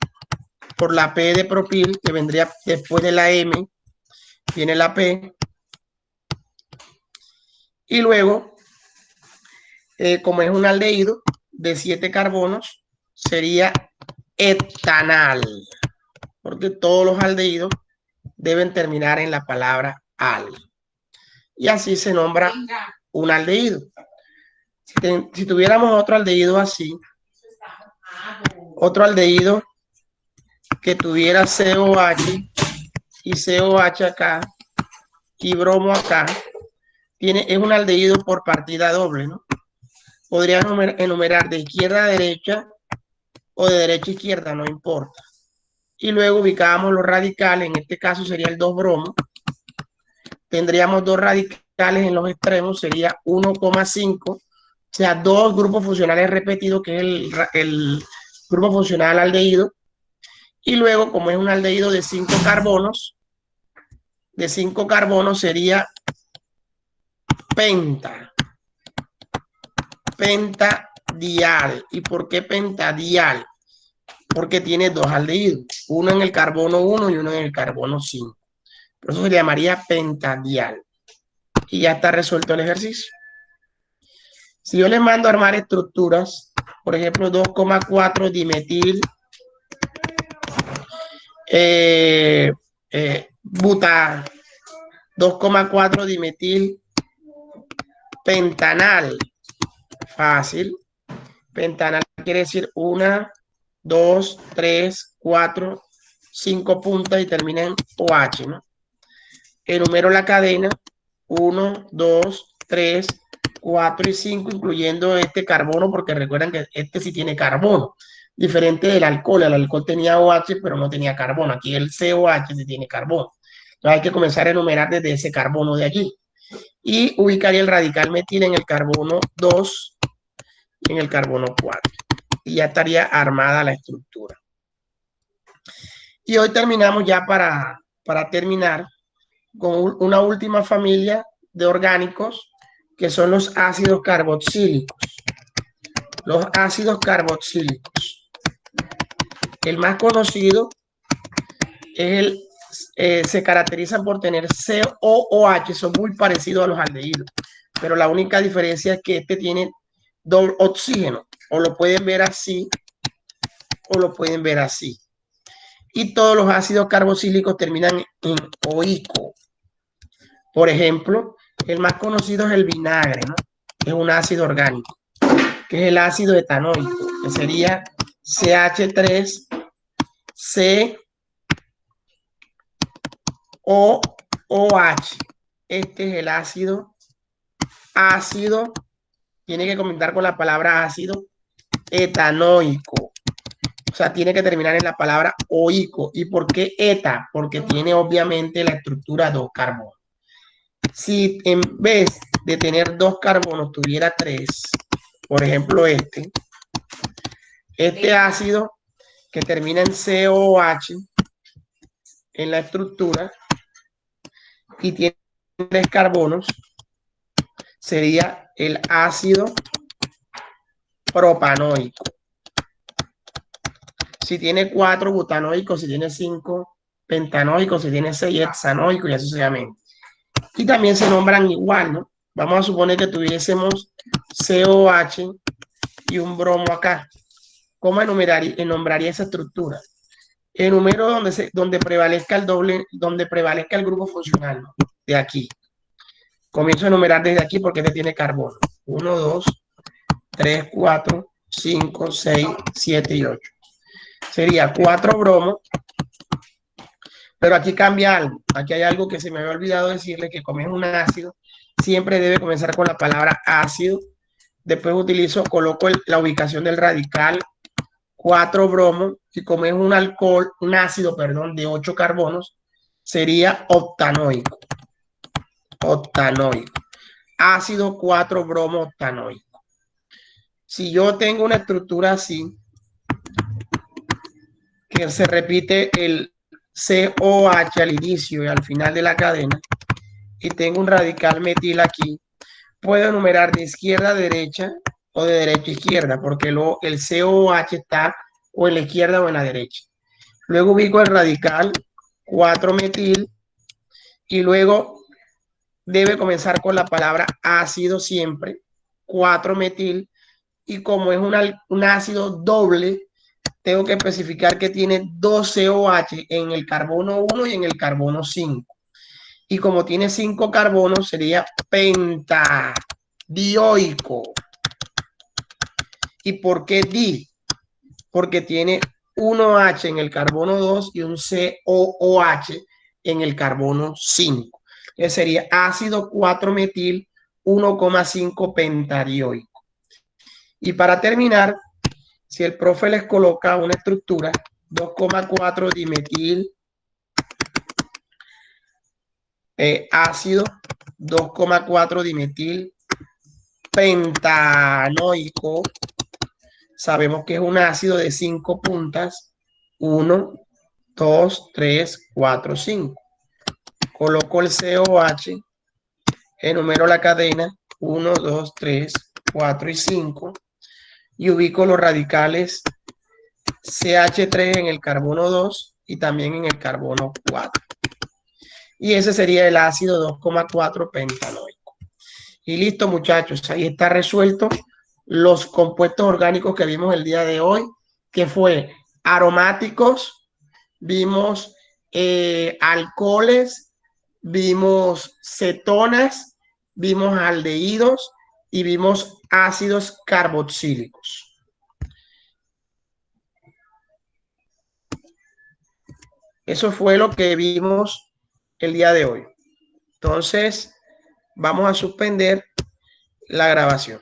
por la P de propil, que vendría después de la M, viene la P. Y luego, como es un aldehído de 7 carbonos, sería etanal, porque todos los aldehídos deben terminar en la palabra al. Y así se nombra un aldehído. Si tuviéramos otro aldehído así, otro aldehído que tuviera COH y COH acá y bromo acá, es un aldehído por partida doble, ¿no? Podría enumerar de izquierda a derecha o de derecha a izquierda, no importa. Y luego ubicábamos los radicales, en este caso sería el 2-bromo. Tendríamos dos radicales en los extremos, sería 1,5, o sea, dos grupos funcionales repetidos, que es el grupo funcional aldehído. Y luego, como es un aldehído de 5 carbonos, sería pentadial. ¿Y por qué pentadial? Porque tiene dos aldehídos, uno en el carbono 1 y uno en el carbono 5. Por eso se le llamaría pentadial. Y ya está resuelto el ejercicio. Si yo les mando a armar estructuras, por ejemplo, 2,4 dimetil buta, 2,4 dimetil pentanal. Fácil. Pentanal quiere decir 1, 2, 3, 4, 5 puntas y termina en OH, ¿no? Enumero la cadena. 1, 2, 3, 4 y 5, incluyendo este carbono, porque recuerden que este sí tiene carbono, diferente del alcohol. El alcohol tenía OH, pero no tenía carbono. Aquí el COH sí tiene carbono. Entonces hay que comenzar a enumerar desde ese carbono de allí. Y ubicaría el radical metil en el carbono 2 y en el carbono 4. Y ya estaría armada la estructura. Y hoy terminamos ya para terminar con una última familia de orgánicos que son los ácidos carboxílicos. Los ácidos carboxílicos. El más conocido es se caracterizan por tener COOH, son muy parecidos a los aldehídos, pero la única diferencia es que este tiene doble oxígeno, o lo pueden ver así, o lo pueden ver así. Y todos los ácidos carboxílicos terminan en oico. Por ejemplo, el más conocido es el vinagre, ¿no? Es un ácido orgánico, que es el ácido etanoico, que sería CH3, COOH. Este es el ácido, tiene que comentar con la palabra ácido etanoico. O sea, tiene que terminar en la palabra oico. ¿Y por qué eta? Porque tiene obviamente la estructura 2 carbonos. Si en vez de tener 2 carbonos tuviera 3, por ejemplo este ácido que termina en COH en la estructura y tiene 3 carbonos, sería el ácido propanoico. Si tiene 4, butanoico. Si tiene 5, pentanoico. Si tiene 6, hexanoico, y así sucesivamente. Y también se nombran igual, ¿no? Vamos a suponer que tuviésemos COH y un bromo acá. ¿Cómo nombraría esa estructura? Enumero donde prevalezca el doble, donde prevalezca el grupo funcional, ¿no? De aquí. Comienzo a enumerar desde aquí porque este tiene carbono. 1, 2, 3, 4, 5, 6, 7 y 8. Sería 4 bromos. Pero aquí cambia algo. Aquí hay algo que se me había olvidado decirle, que como es un ácido, siempre debe comenzar con la palabra ácido. Después coloco la ubicación del radical, 4 bromos, y como es un alcohol, un ácido, perdón, de 8 carbonos, sería octanoico. Octanoico. Ácido 4 bromo octanoico. Si yo tengo una estructura así, que se repite el COH al inicio y al final de la cadena, y tengo un radical metil aquí, puedo enumerar de izquierda a derecha o de derecha a izquierda, porque el COH está o en la izquierda o en la derecha. Luego ubico el radical 4 metil y luego debe comenzar con la palabra ácido siempre, 4 metil, y como es un ácido doble, tengo que especificar que tiene 2 COH en el carbono 1 y en el carbono 5. Y como tiene 5 carbonos, sería pentadioico. ¿Y por qué di? Porque tiene 1H en el carbono 2 y un COOH en el carbono 5. Entonces sería ácido 4-metil 1,5 pentadioico. Y para terminar, si el profe les coloca una estructura 2,4 dimetil ácido 2,4 dimetil pentanoico, sabemos que es un ácido de 5 puntas, 1, 2, 3, 4, 5. Coloco el COH, enumero la cadena 1, 2, 3, 4 y 5 y ubico los radicales CH3 en el carbono 2 y también en el carbono 4. Y ese sería el ácido 2,4 pentanoico. Y listo, muchachos, ahí está resuelto los compuestos orgánicos que vimos el día de hoy, que fue aromáticos, vimos alcoholes, vimos cetonas, vimos aldehídos y vimos ácidos carboxílicos. Eso fue lo que vimos el día de hoy. Entonces, vamos a suspender la grabación.